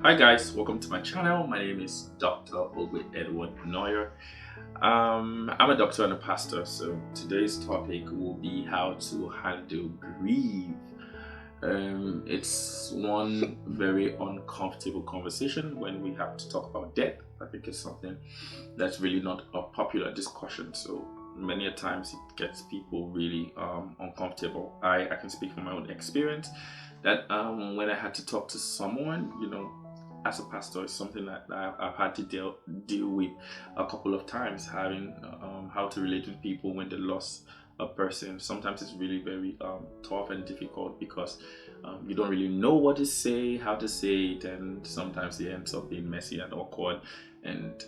Hi guys, welcome to my channel. My name is Dr. Ogwe Edward Neuer. I'm a doctor and a pastor, so today's topic will be how to handle grief. It's one very uncomfortable conversation when we have to talk about death. I think it's something that's really not a popular discussion, so many a times it gets people really uncomfortable. I can speak from my own experience that when I had to talk to someone, as a pastor, is something that I've had to deal with a couple of times. Having how to relate with people when they lost a person. Sometimes it's really very tough and difficult because you don't really know what to say, how to say it, and sometimes it ends up being messy and awkward. And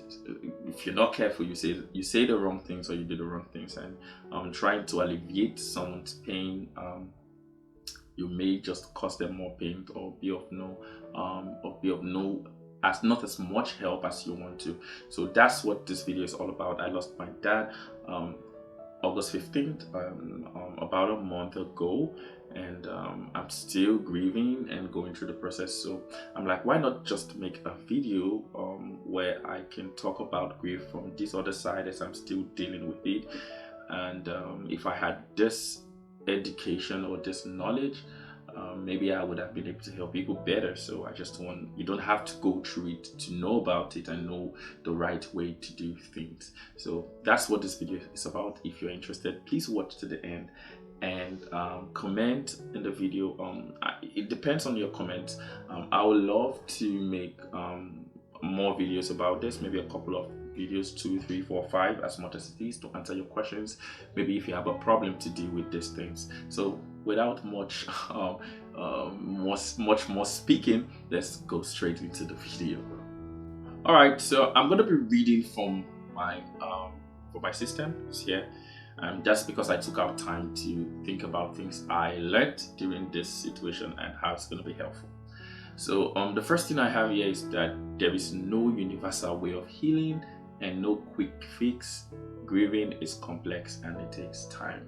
if you're not careful, you say the wrong things or you do the wrong things, and trying to alleviate someone's pain. You may just cause them more pain or be of no as not as much help as you want to. So that's what this video is all about. I lost my dad August 15th, about a month ago, and I'm still grieving and going through the process. So I'm like, why not just make a video where I can talk about grief from this other side as I'm still dealing with it. And if I had this education or this knowledge, maybe I would have been able to help people better. So I just want you don't have to go through it to know about it and know the right way to do things. So that's what this video is about. If you're interested, please watch to the end and comment in the video. It depends on your comments. I would love to make more videos about this, maybe a couple of videos, 2 3 4 5, as much as it is, to answer your questions, maybe if you have a problem to deal with these things. So without much much more speaking, let's go straight into the video. All right, so I'm going to be reading from my system. It's here. Just because I took out time to think about things I learned during this situation and how it's going to be helpful. So the first thing I have here is that there is no universal way of healing and no quick fix. Grieving is complex and it takes time.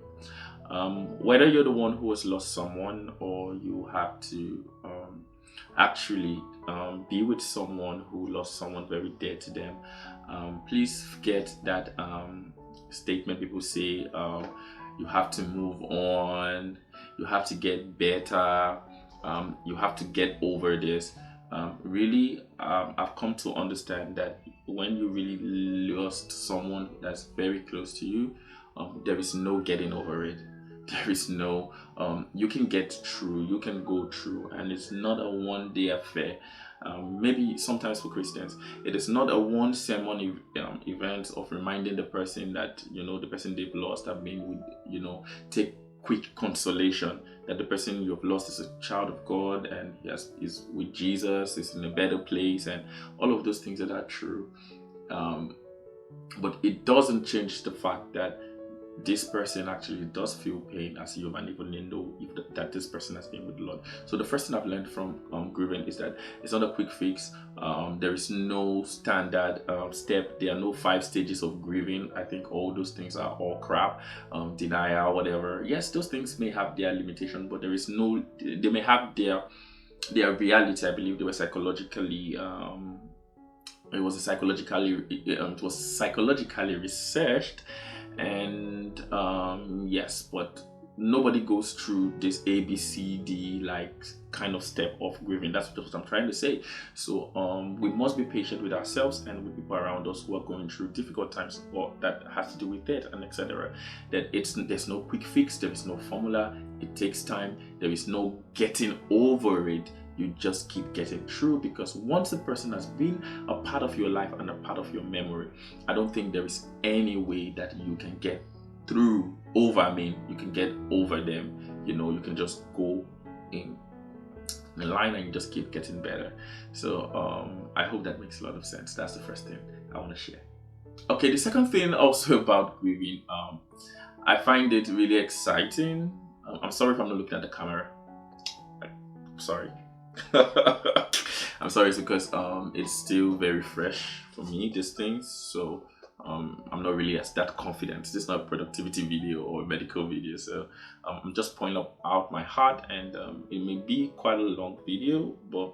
Whether you're the one who has lost someone or you have to actually be with someone who lost someone very dear to them, please forget that statement people say, you have to move on, you have to get better, you have to get over this. I've come to understand that when you really lost someone that's very close to you, there is no getting over it. There is no, you can get through, you can go through, and it's not a one-day affair. Maybe sometimes for Christians, it is not a one sermon event of reminding the person that the person they've lost have been with, take quick consolation that the person you've lost is a child of God and is with Jesus, is in a better place, and all of those things that are true. But it doesn't change the fact that this person actually does feel pain as you and even know that this person has been with the Lord. So the first thing I've learned from grieving is that it's not a quick fix. There is no standard step. There are no 5 stages of grieving. I think all those things are all crap. Denial, whatever. Yes, those things may have their limitation, but there is no. They may have their reality. I believe they were psychologically. It was psychologically researched, and yes, but nobody goes through this ABCD like kind of step of grieving. That's what I'm trying to say. So we must be patient with ourselves and with people around us who are going through difficult times, or that has to do with death and etc. That there's no quick fix, there is no formula, it takes time, there is no getting over it. You just keep getting through, because once a person has been a part of your life and a part of your memory, I don't think there is any way that you can get through over. I mean, you can get over them. You can just go in line and you just keep getting better. So I hope that makes a lot of sense. That's the first thing I want to share. Okay, the second thing also about grieving, I find it really exciting. I'm sorry if I'm not looking at the camera. I'm sorry. I'm sorry, it's because it's still very fresh for me, these things. So I'm not really as that confident. This is not a productivity video or a medical video, so I'm just pouring out my heart, and it may be quite a long video, but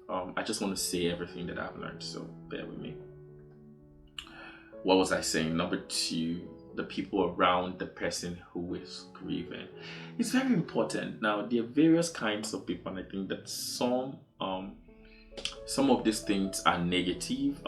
I just want to say everything that I've learned, so bear with me. What was I saying? Number two, the people around the person who is grieving. It's very important. Now, there are various kinds of people, and I think that some of these things are negative.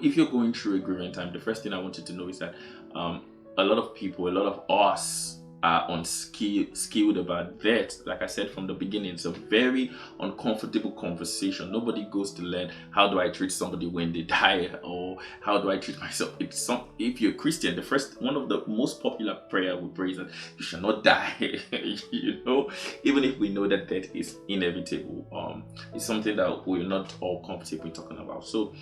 If you're going through a grieving time, the first thing I want you to know is that a lot of people, a lot of us are unskilled about that. Like I said from the beginning, it's a very uncomfortable conversation. Nobody goes to learn how do I treat somebody when they die, or how do I treat myself. If you're a Christian, the first one of the most popular prayer we pray is that you shall not die. You know, even if we know that death is inevitable, it's something that we're not all comfortable talking about. So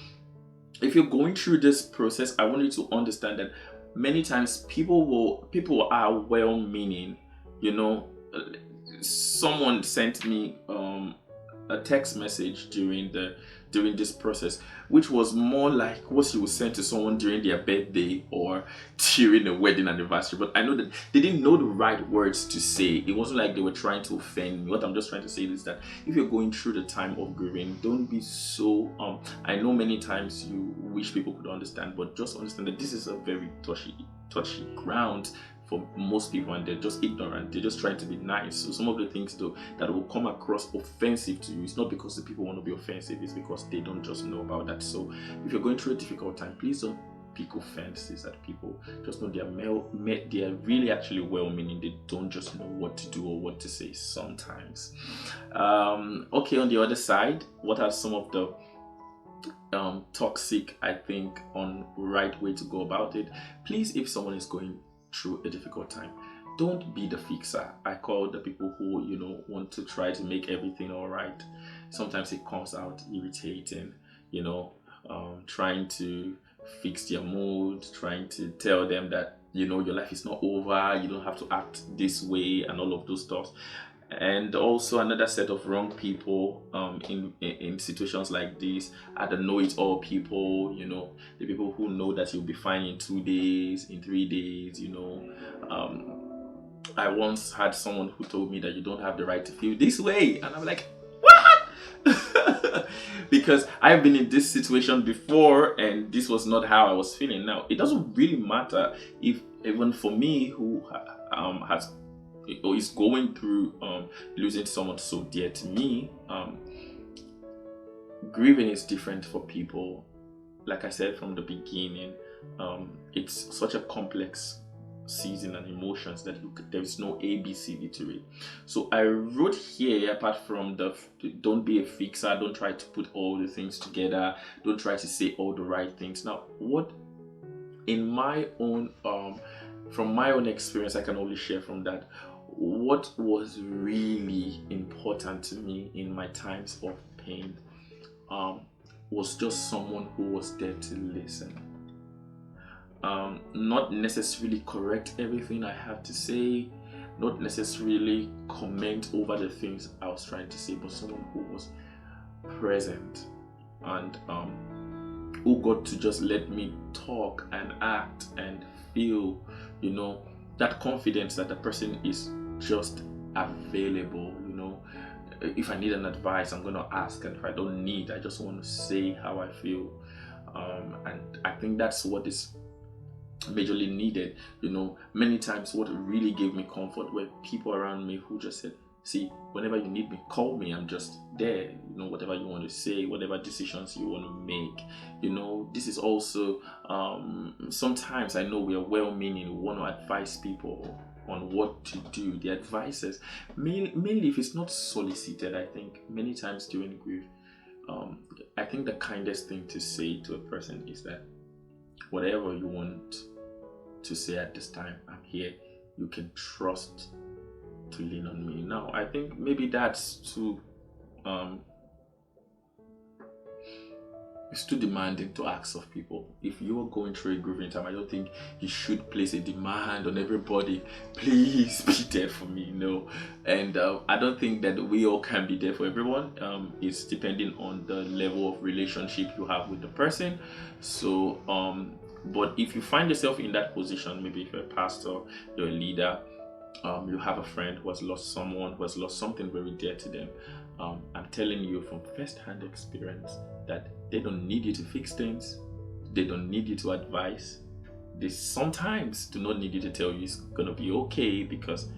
if you're going through this process, I want you to understand that many times people are well-meaning. You know, someone sent me a text message during this process, which was more like what you would send to someone during their birthday or during a wedding anniversary. But I know that they didn't know the right words to say. It wasn't like they were trying to offend me. What I'm just trying to say is that if you're going through the time of grieving, don't be so I know many times you wish people could understand, but just understand that this is a very touchy ground for most people, and they're just ignorant. They're just trying to be nice. So some of the things though that will come across offensive to you, it's not because the people want to be offensive, it's because they don't just know about that. So if you're going through a difficult time, please don't pick offenses at people. Just know they're really actually well-meaning. They don't just know what to do or what to say sometimes. Okay, on the other side, what are some of the toxic, I think, on right way to go about it? Please, if someone is going through a difficult time, don't be the fixer. I call the people who, you know, want to try to make everything all right. Sometimes it comes out irritating, you know, trying to fix their mood, trying to tell them that, you know, your life is not over, you don't have to act this way, and all of those stuff. And also another set of wrong people in situations like this are the know-it-all people. You know, the people who know that you'll be fine in 2 days, in 3 days. You know, I once had someone who told me that you don't have the right to feel this way, and I'm like, what? Because I've been in this situation before, and this was not how I was feeling. Now, it doesn't really matter if, even for me who has or is going through losing someone so dear to me, grieving is different for people. Like I said from the beginning, it's such a complex season and emotions that there's no ABCD to it. So I wrote here, apart from the don't be a fixer, don't try to put all the things together, don't try to say all the right things. Now, what in my own from my own experience, I can only share from that. What was really important to me in my times of pain was just someone who was there to listen. Not necessarily correct everything I have to say, not necessarily comment over the things I was trying to say, but someone who was present and who got to just let me talk and act and feel, you know, that confidence that the person is just available. You know, if I need an advice, I'm going to ask, and if I don't need, I just want to say how I feel. And I think that's what is majorly needed. You know, many times what really gave me comfort were people around me who just said, see, whenever you need me, call me, I'm just there. You know, whatever you want to say, whatever decisions you want to make. You know, this is also sometimes I know we are well-meaning, we want to advise people on what to do. The advices, mainly if it's not solicited, I think many times during grief, I think the kindest thing to say to a person is that whatever you want to say at this time, I'm here. You can trust to lean on me. Now, I think maybe that's too it's too demanding to ask of people. If you're going through a grieving time, I don't think you should place a demand on everybody. Please be there for me, no. And I don't think that we all can be there for everyone. It's depending on the level of relationship you have with the person. So but if you find yourself in that position, maybe if you're a pastor, you're a leader, you have a friend who has lost someone, who has lost something very dear to them, I'm telling you from first-hand experience that they don't need you to fix things. They don't need you to advise. They sometimes do not need you to tell you it's gonna be okay, because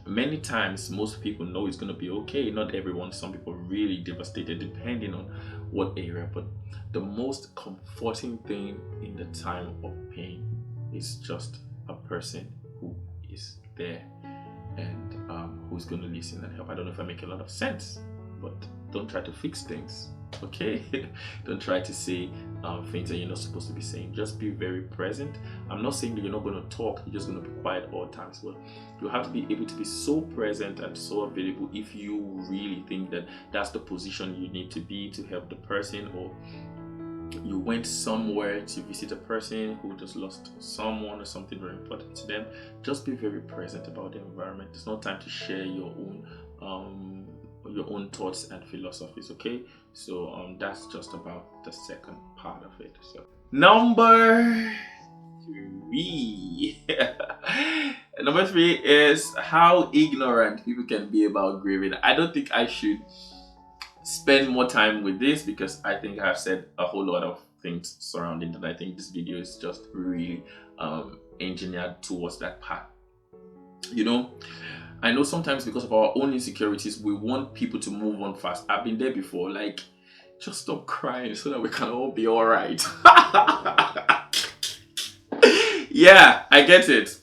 many times most people know it's gonna be okay. Not everyone. Some people really devastated depending on what area. But the most comforting thing in the time of pain is just a person who is there and who's going to listen and help. I don't know if I make a lot of sense, but don't try to fix things, okay? Don't try to say things that you're not supposed to be saying. Just be very present. I'm not saying that you're not going to talk, you're just going to be quiet all times, but you have to be able to be so present and so available if you really think that that's the position you need to be to help the person, or you went somewhere to visit a person who just lost someone or something very important to them. Just be very present about the environment. It's not time to share your own thoughts and philosophies, okay? So that's just about the second part of it. So number 3 number 3 is how ignorant people can be about grieving. I don't think I should spend more time with this because I think I've said a whole lot of things surrounding that. I think this video is just really engineered towards that part. You know, I know sometimes because of our own insecurities, we want people to move on fast. I've been there before. Like, just stop crying so that we can all be all right. Yeah, I get it.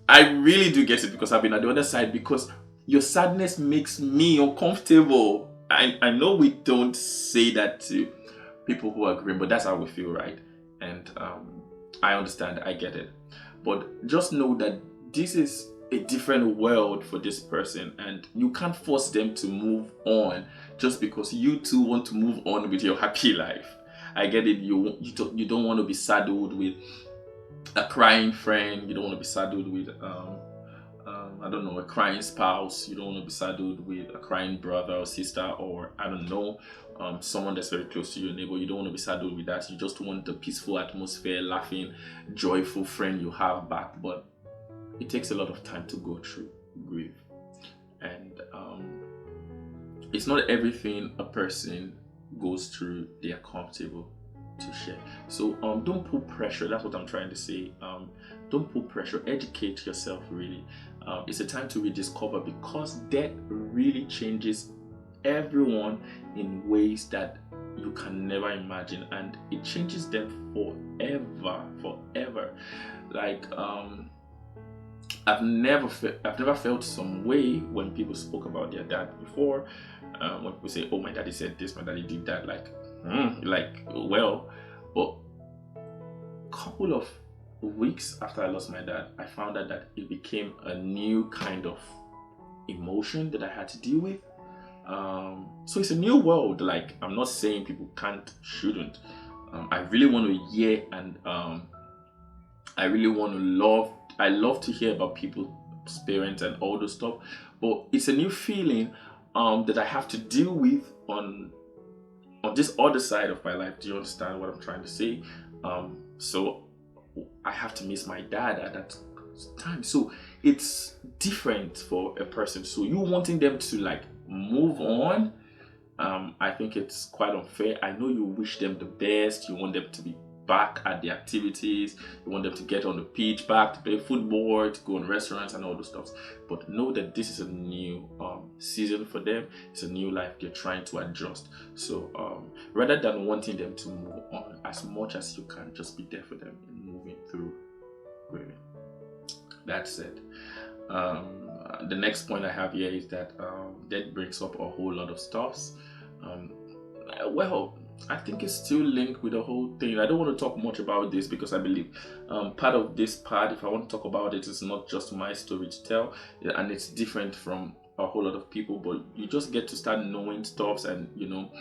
I really do get it, because I've been at the other side, because your sadness makes me uncomfortable. I know we don't say that to people who are grieving, but that's how we feel, right? And I understand, I get it. But just know that this is a different world for this person, and you can't force them to move on just because you too want to move on with your happy life. I get it. You don't want to be saddled with a crying friend. You don't want to be saddled with I don't know, a crying spouse. You don't want to be saddled with a crying brother or sister, or I don't know, someone that's very close to your neighbor. You don't want to be saddled with that. You just want the peaceful atmosphere, laughing, joyful friend you have back. But it takes a lot of time to go through grief, and it's not everything a person goes through they are comfortable to share. So don't put pressure. That's what I'm trying to say. Don't put pressure. Educate yourself, really. It's a time to rediscover, because death really changes everyone in ways that you can never imagine, and it changes them forever. Like I've never felt some way when people spoke about their dad before. When people say, "Oh, my daddy said this, my daddy did that," well, but couple of weeks after I lost my dad, I found out that it became a new kind of emotion that I had to deal with. So it's a new world. Like, I'm not saying people shouldn't. I really want to hear, and I really want to I love to hear about people's parents and all those stuff, but it's a new feeling that I have to deal with on this other side of my life. Do you understand what I'm trying to say? So I have to miss my dad at that time. So it's different for a person. So you wanting them to like move on, I think it's quite unfair. I know you wish them the best. You want them to be back at the activities. You want them to get on the pitch, back to play football, to go on restaurants and all those stuff. But know that this is a new season for them. It's a new life. They're trying to adjust. So rather than wanting them to move on, as much as you can, just be there for them in moving through grieving. That said, the next point I have here is that death brings up a whole lot of stuffs. Well, I think it's still linked with the whole thing. I don't want to talk much about this because I believe part of this part, if I want to talk about it, it's not just my story to tell, and it's different from a whole lot of people, but you just get to start knowing stuff and, you know,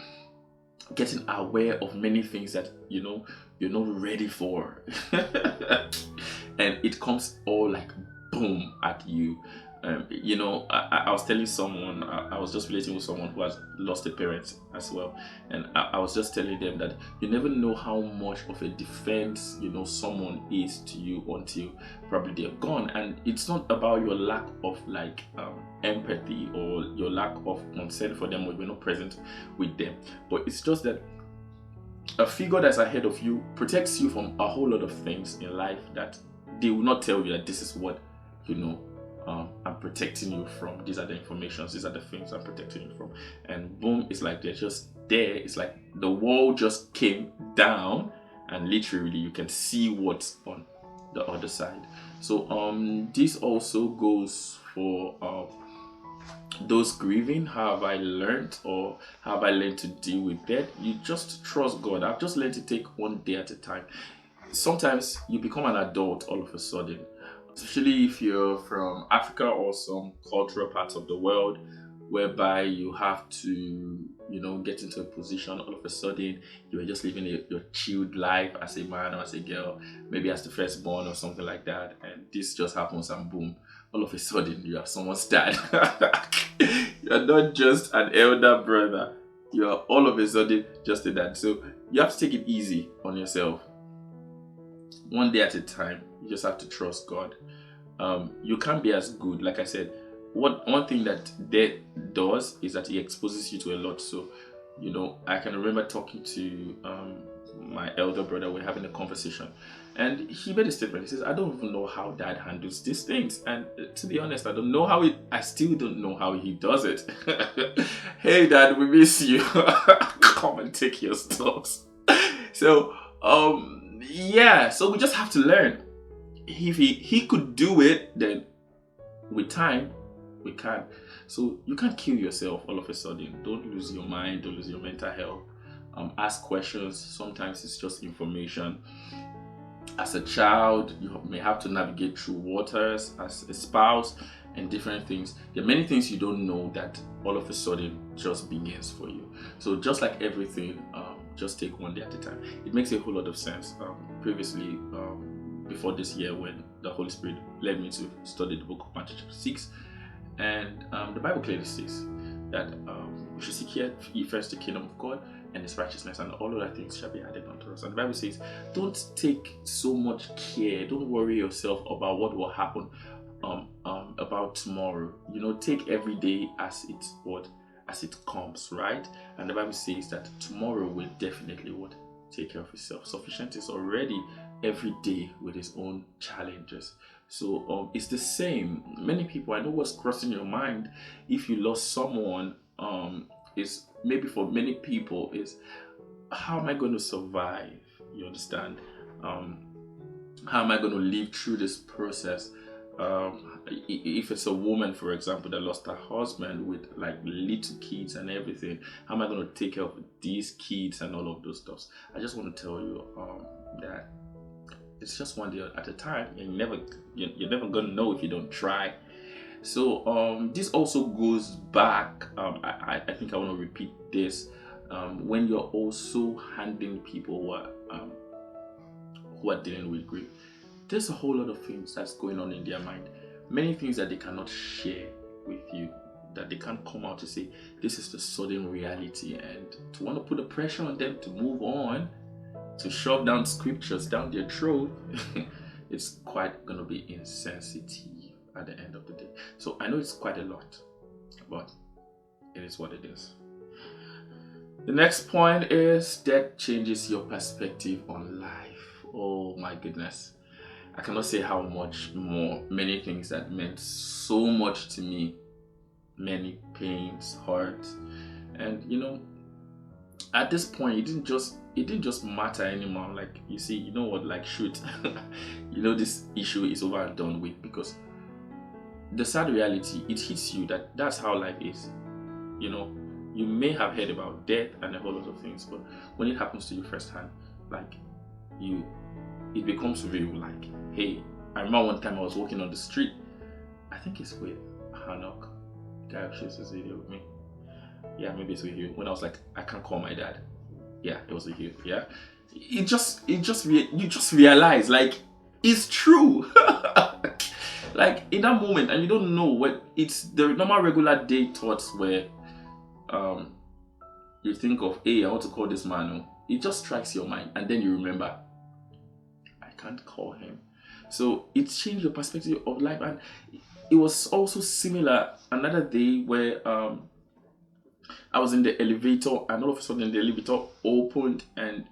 getting aware of many things that, you know, you're not ready for. And it comes all like boom at you. I was telling someone, I was just relating with someone who has lost a parent as well, and I was just telling them that you never know how much of a defense someone is to you until probably they're gone. And it's not about your lack of empathy or your lack of concern for them, or you're not present with them, but it's just that a figure that's ahead of you protects you from a whole lot of things in life that they will not tell you that this is what I'm protecting you from. These are the informations, these are the things I'm protecting you from. And boom, it's like they're just there. It's like the wall just came down and literally you can see what's on the other side. So this also goes for those grieving. How have I learned, or how have I learned to deal with that? You just trust God. I've just learned to take one day at a time. Sometimes you become an adult all of a sudden, especially if you're from Africa or some cultural parts of the world whereby you have to, get into a position all of a sudden. You were just living your chilled life as a man or as a girl, maybe as the firstborn or something like that, and this just happens and boom, all of a sudden you are someone's dad. You're not just an elder brother, you're all of a sudden just a dad. So you have to take it easy on yourself. One day at a time. You just have to trust God. You can't be as good. Like I said, one thing that death does is that he exposes you to a lot. So, I can remember talking to my elder brother. We're having a conversation, and he made a statement. He says, "I don't even know how Dad handles these things, and to be honest, I still don't know how he does it." Hey, Dad, we miss you. Come and take your stuff. So, yeah. So we just have to learn. If he could do it, then with time we can. So you can't kill yourself all of a sudden. Don't lose your mind, don't lose your mental health. Ask questions. Sometimes it's just information. As a child, you may have to navigate through waters. As a spouse, and different things. There are many things you don't know that all of a sudden just begins for you. So just like everything, just take one day at a time. It makes a whole lot of sense. Previously, before this year, when the Holy Spirit led me to study the book of Matthew chapter 6, and the Bible clearly says that we should seek ye first the kingdom of God and his righteousness, and all other things shall be added unto us. And the Bible says, don't take so much care, don't worry yourself about what will happen about tomorrow. Take every day as it comes, right? And the Bible says that tomorrow will definitely take care of itself. Sufficient is already every day with its own challenges. So it's the same. Many people, I know what's crossing your mind if you lost someone, is maybe for many people is, how am I going to survive? You understand? How am I going to live through this process? If it's a woman, for example, that lost her husband with like little kids and everything, how am I going to take care of these kids and all of those stuff? I just want to tell you that it's just one day at a time. You're never gonna know if you don't try. So this also goes back. I think I want to repeat this. When you're also handling people who are dealing with grief, there's a whole lot of things that's going on in their mind. Many things that they cannot share with you, that they can't come out to say, this is the sudden reality, and to want to put the pressure on them to move on, to shove down scriptures down their throat, it's quite going to be insensitive at the end of the day. So I know it's quite a lot, but it is what it is. The next point is death changes your perspective on life. Oh my goodness. I cannot say how much more. Many things that meant so much to me. Many pains, hurts. And at this point, it didn't just matter anymore. Like, you see, like, shoot, this issue is over and done with, because the sad reality, it hits you that that's how life is. You may have heard about death and a whole lot of things, but when it happens to you firsthand, like, it becomes real. Like, hey, I remember one time I was walking on the street, I think it's with Hanok, the guy who shares this video with me. Yeah, maybe it's with you. When I was like, I can't call my dad. Yeah, it was with you. Yeah, you just realize, like, it's true. like in that moment, and you don't know what it's the normal regular day thoughts where you think of, hey, I want to call this man. It just strikes your mind, and then you remember, I can't call him. So it changed your perspective of life. And it was also similar another day where I was in the elevator, and all of a sudden the elevator opened and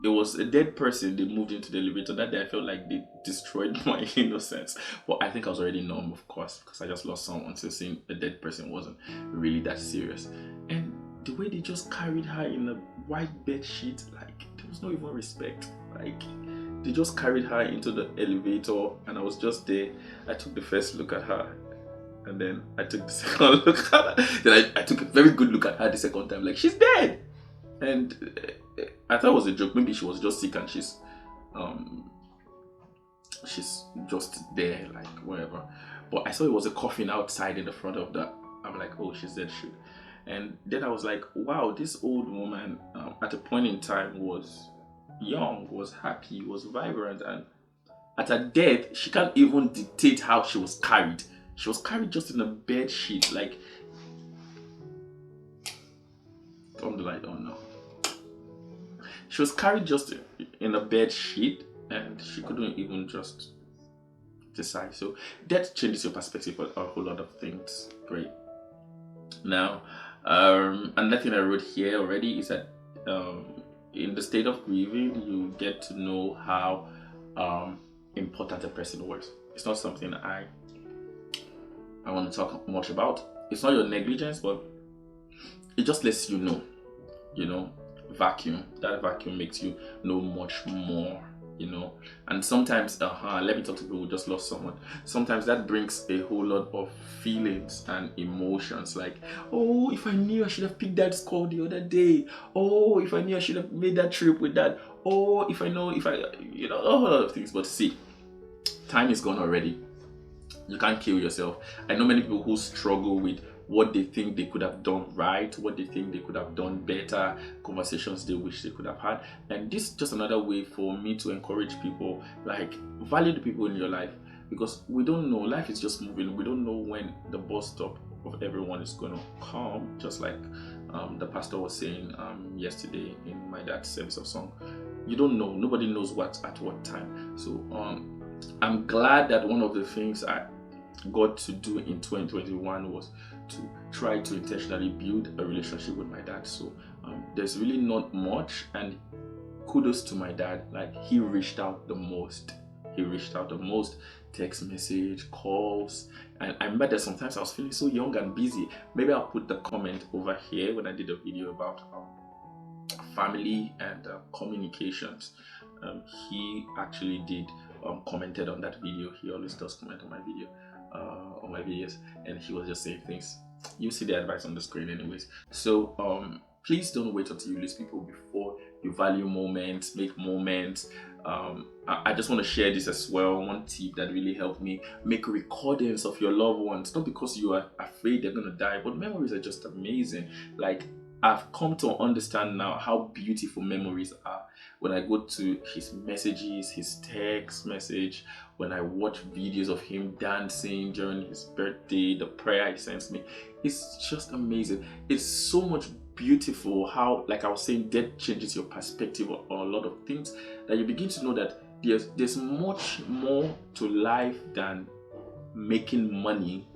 it was a dead person. They moved into the elevator. That day I felt like they destroyed my innocence. But I think I was already numb, of course, because I just lost someone. So seeing a dead person wasn't really that serious. And the way they just carried her in a white bed sheet, like there was no even respect. Like they just carried her into the elevator, and I was just there. I took the first look at her, and then I took the second look at her. Then I took a very good look at her the second time, like she's dead. And I thought it was a joke. Maybe she was just sick and she's just there, like whatever. But I saw it was a coffin outside in the front of that. I'm like, oh, she's dead, shoot. And then I was like, wow, this old woman at a point in time was young, was happy, was vibrant, and at her death, she can't even dictate how she was carried. She was carried just in a bed sheet, like. Turn the light on now. She was carried just in a bed sheet, and she couldn't even just decide. So that changes your perspective on a whole lot of things. Great. Now, another thing I wrote here already is that in the state of grieving, you get to know how important a person was. It's not something I want to talk much about. It's not your negligence, but it just lets you know, vacuum. That vacuum makes you know much more, And sometimes, let me talk to people who just lost someone. Sometimes that brings a whole lot of feelings and emotions, like, oh, if I knew I should have picked that score the other day. Oh, if I knew I should have made that trip with that. Oh, if I a whole lot of things. But see, time is gone already. You can't kill yourself. I know many people who struggle with what they think they could have done right, what they think they could have done better, conversations they wish they could have had. And this is just another way for me to encourage people, like, value the people in your life, because we don't know, life is just moving. We don't know when the bus stop of everyone is going to come, just like the pastor was saying yesterday in my dad's service of song. You don't know, nobody knows what at what time. So I'm glad that one of the things I got to do in 2021 was to try to intentionally build a relationship with my dad. So there's really not much, and kudos to my dad. Like, he reached out the most. Text message, calls. And I remember that sometimes I was feeling so young and busy. Maybe I'll put the comment over here when I did a video about family and communications. He actually did commented on that video. He always does comment on my video, on my videos, and he was just saying things. You see the advice on the screen anyways. So please don't wait until you lose people before you value moments, make moments. I just want to share this as well. One tip that really helped me: make recordings of your loved ones. Not because you are afraid they're gonna die, but memories are just amazing. Like, I've come to understand now how beautiful memories are. When I go to his messages, his text message, when I watch videos of him dancing during his birthday, the prayer he sends me, it's just amazing. It's so much beautiful how, like I was saying, death changes your perspective on a lot of things, that you begin to know that there's much more to life than making money,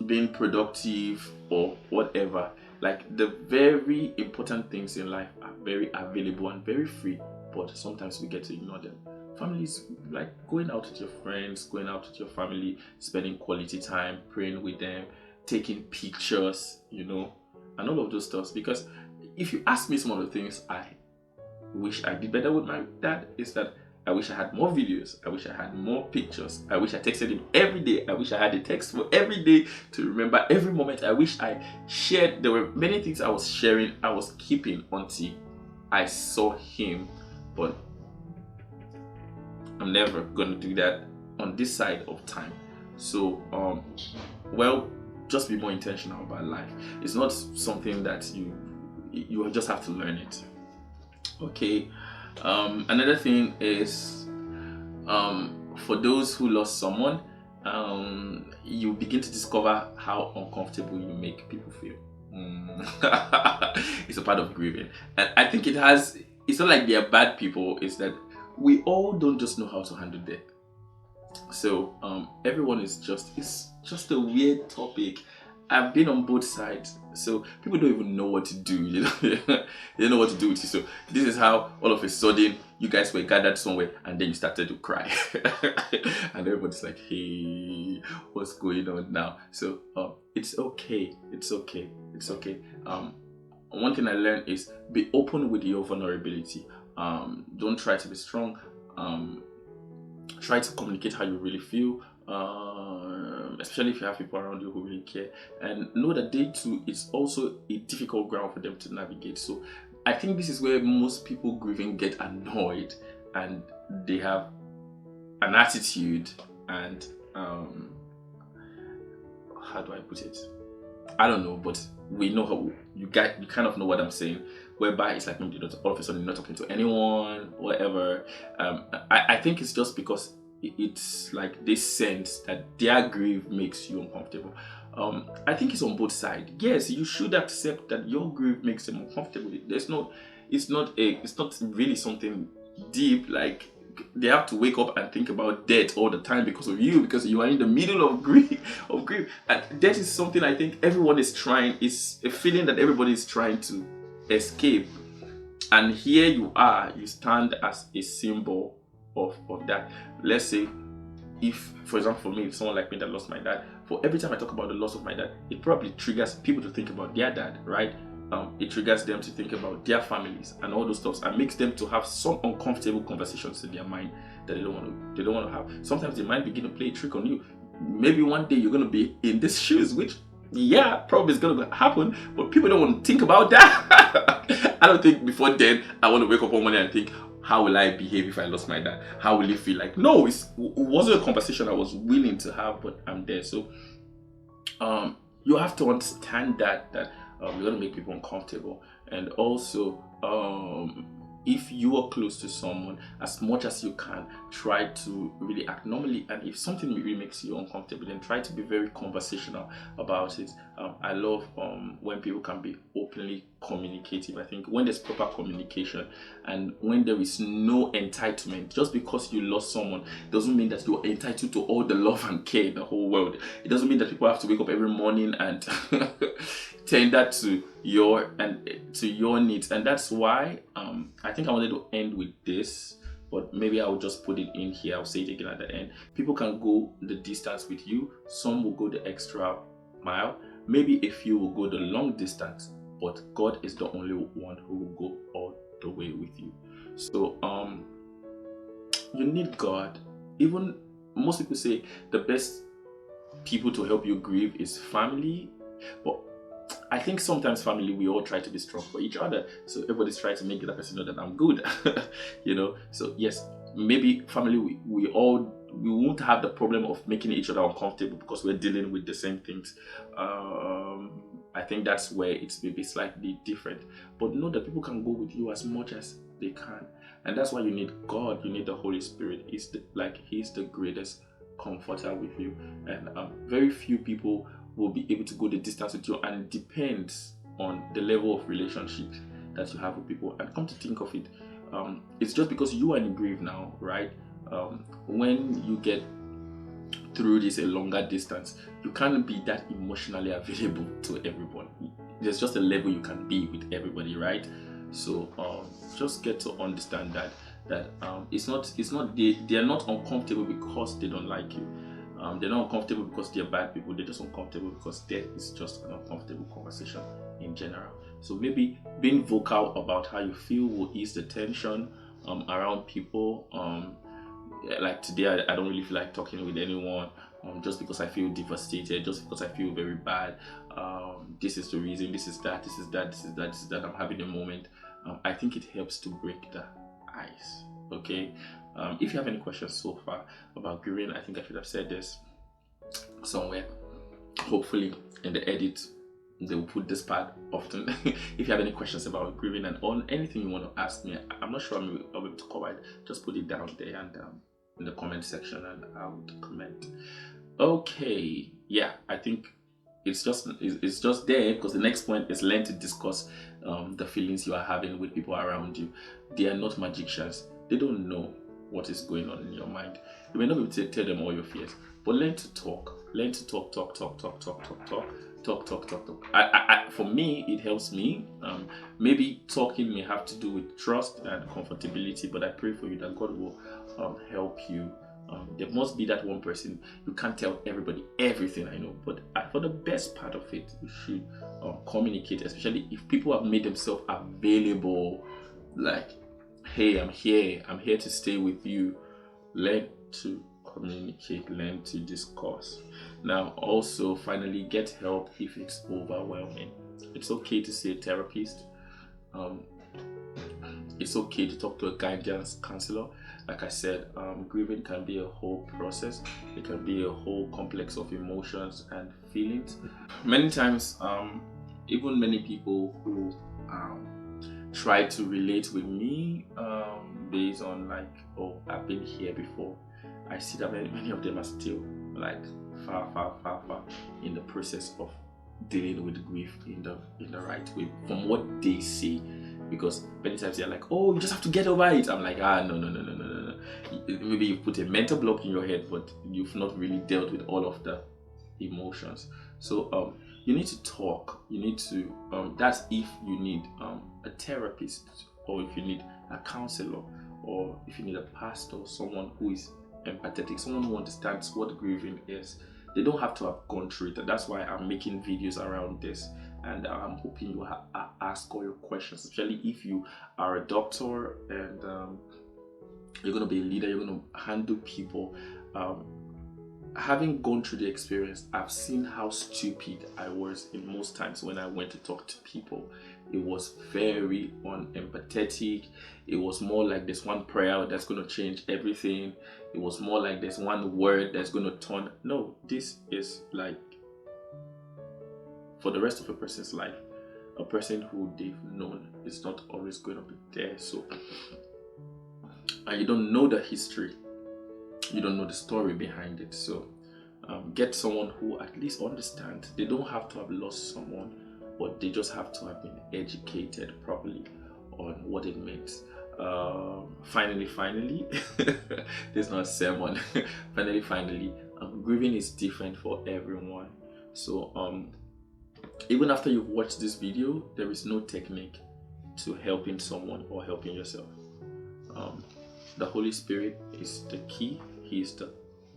being productive, or whatever. Like, the very important things in life are very available and very free, but sometimes we get to ignore them. Families, like going out with your friends, going out with your family, spending quality time, praying with them, taking pictures, and all of those stuff. Because if you ask me, some of the things I wish I did better with my dad is that I wish I had more videos. I wish I had more pictures. I wish I texted him every day. I wish I had a text for every day to remember every moment. I wish I shared. There were many things I was sharing, I was keeping until I saw him. But I'm never going to do that on this side of time. So, just be more intentional about life. It's not something that you just have to learn it. Okay. Another thing is for those who lost someone, you begin to discover how uncomfortable you make people feel. It's a part of grieving, and I think it's not like they are bad people. It's that we all don't just know how to handle death. So everyone is it's just a weird topic. I've been on both sides, so people don't even know what to do. They don't know what to do with you. So this is how all of a sudden you guys were gathered somewhere, and then you started to cry, and everybody's like, "Hey, what's going on now?" So it's okay. It's okay. It's okay. One thing I learned is be open with your vulnerability. Don't try to be strong. Try to communicate how you really feel, especially if you have people around you who really care, and know that they too, it's also a difficult ground for them to navigate. So I think this is where most people grieving get annoyed, and they have an attitude, and how do I put it? I don't know, but we know how you kind of know what I'm saying, whereby it's like maybe all of a sudden you're not talking to anyone, whatever. I think it's just because it's like this sense that their grief makes you uncomfortable. I think it's on both sides. Yes, you should accept that your grief makes them uncomfortable. It's not really something deep, like they have to wake up and think about death all the time because of you, because you are in the middle of grief. And death is something I think everyone is trying. It's a feeling that everybody is trying to escape. And here you are, you stand as a symbol of that. Let's say, if, for example, for me, if someone like me that lost my dad, for every time I talk about the loss of my dad, it probably triggers people to think about their dad, right? It triggers them to think about their families and all those stuff, and makes them to have some uncomfortable conversations in their mind that they don't want to have. Sometimes they might begin to play a trick on you. Maybe one day you're going to be in these shoes, which probably is going to happen, but people don't want to think about that. I don't think before then I want to wake up one morning and think, how will I behave if I lost my dad? How will it feel like? No, it wasn't a conversation I was willing to have, but I'm there. So you have to understand that you're going to make people uncomfortable. And also, if you are close to someone, as much as you can, try to really act normally. And if something really makes you uncomfortable, then try to be very conversational about it. I love when people can be openly communicative. I think when there's proper communication and when there is no entitlement, just because you lost someone doesn't mean that you're entitled to all the love and care in the whole world. It doesn't mean that people have to wake up every morning and tender to your needs. And that's why I think I wanted to end with this, but maybe I'll just put it in here. I'll say it again at the end. People can go the distance with you. Some will go the extra mile. Maybe a few will go the long distance, but God is the only one who will go all the way with you. So you need God. Even most people say the best people to help you grieve is family, but I think sometimes family, we all try to be strong for each other. So everybody's trying to make the other person know that I'm good. So yes, maybe family, we won't have the problem of making each other uncomfortable because we're dealing with the same things. I think that's where it's maybe slightly different. But know that people can go with you as much as they can. And that's why you need God, you need the Holy Spirit. He's the greatest comforter with you. And very few people will be able to go the distance with you, and it depends on the level of relationship that you have with people. And come to think of it, it's just because you are in grief now, right? When you get through this a longer distance, you can't be that emotionally available to everyone. There's just a level you can be with everybody, right? So just get to understand that it's not they are not uncomfortable because they don't like you. They're not uncomfortable because they're bad people. They're just uncomfortable because death is just an uncomfortable conversation in general. So maybe being vocal about how you feel will ease the tension around people. Like today, I don't really feel like talking with anyone just because I feel devastated, just because I feel very bad. This is the reason, this is that, I'm having a moment. I think it helps to break the ice. Okay. If you have any questions so far about grieving, I think I should have said this somewhere. Hopefully in the edit they will put this part often. If you have any questions about grieving and on anything you want to ask me, I'm not sure I'll be able to cover it. Just put it down there and in the comment section and I would comment. Okay, yeah, I think it's just there, because the next point is learn to discuss the feelings you are having with people around you. They are not magicians. They don't know what is going on in your mind. You may not be able to tell them all your fears, but learn to talk. Learn to talk. For me, it helps me. Maybe talking may have to do with trust and comfortability, but I pray for you that God will help you. There must be that one person. You can't tell everybody everything, I know, but for the best part of it, you should communicate, especially if people have made themselves available, like, hey, I'm here to stay with you. Learn to communicate, learn to discuss. Now, also, finally, get help if it's overwhelming. It's okay to see a therapist. It's okay to talk to a guidance counselor. Like I said, grieving can be a whole process. It can be a whole complex of emotions and feelings. Many times, even many people who try to relate with me based on like, oh, I've been here before, I see that many of them are still like far in the process of dealing with grief in the right way from what they say. Because many times they're like, oh, you just have to get over it. I'm like, no. Maybe you put a mental block in your head, but you've not really dealt with all of the emotions. So you need to talk. You need to that's if you need a therapist, or if you need a counselor, or if you need a pastor, someone who is empathetic, someone who understands what grieving is. They don't have to have gone through it. That's why I'm making videos around this, and I'm hoping you ask all your questions, especially if you are a doctor and you're going to be a leader, you're going to handle people. Having gone through the experience, I've seen how stupid I was in most times when I went to talk to people. It was very unempathetic. It was more like there's one prayer that's going to change everything. It was more like there's one word that's going to turn. No, this is like for the rest of a person's life. A person who they've known is not always going to be there. So, and you don't know the history. You don't know the story behind it. So get someone who at least understands. They don't have to have lost someone, but they just have to have been educated properly on what it means. Finally, there's not a sermon. finally, grieving is different for everyone. So even after you've watched this video, there is no technique to helping someone or helping yourself. The Holy Spirit is the key. He is the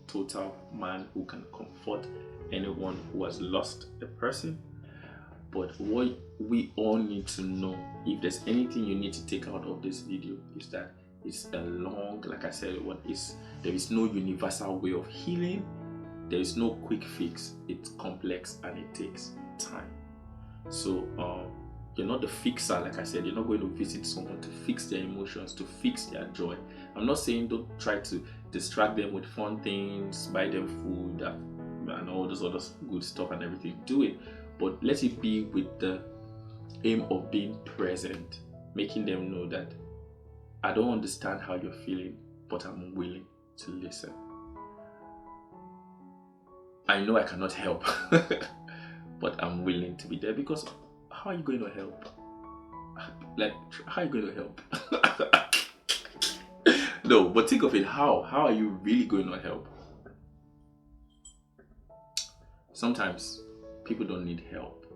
total man who can comfort anyone who has lost a person. But what we all need to know, if there's anything you need to take out of this video, is that it's a long, like I said, there is no universal way of healing. There is no quick fix. It's complex and it takes time. So you're not the fixer, like I said. You're not going to visit someone to fix their emotions, to fix their joy. I'm not saying don't try to distract them with fun things, buy them food and all those other good stuff and everything. Do it, but let it be with the aim of being present, making them know that I don't understand how you're feeling, but I'm willing to listen. I know I cannot help, but I'm willing to be there, because how are you going to help? Like, how are you going to help? No, but think of it, how are you really going to help? Sometimes people don't need help,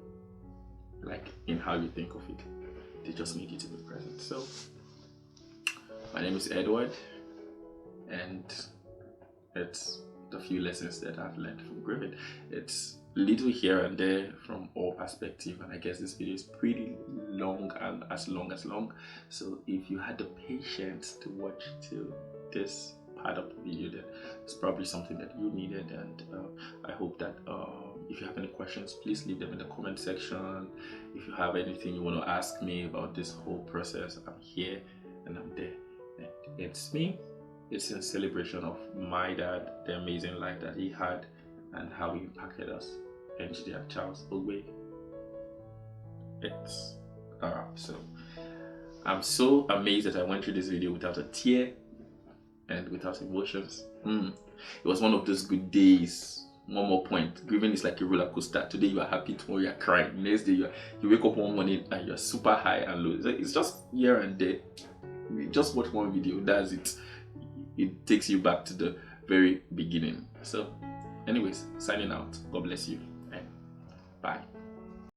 like in how you think of it. They just need you to be present. So, my name is Edward, and it's the few lessons that I've learned from grieving. It's little here and there from all perspectives, and I guess this video is pretty long and as long. So if you had the patience to watch till this part of the video, then it's probably something that you needed. And I hope that if you have any questions, please leave them in the comment section. If you have anything you want to ask me about this whole process, I'm here and I'm there. And it's me. It's in celebration of my dad, the amazing life that he had and how he impacted us. Engineer Charles Ogbe. It's so I'm so amazed that I went through this video without a tear. and without emotions. It was one of those good days. One more point: grieving is like a roller coaster. Today you are happy, tomorrow you are crying. Next day you wake up one morning and you're super high and low. It's just here and there. You just watch one video, that's it. It takes you back to the very beginning. So, anyways, signing out. God bless you and bye.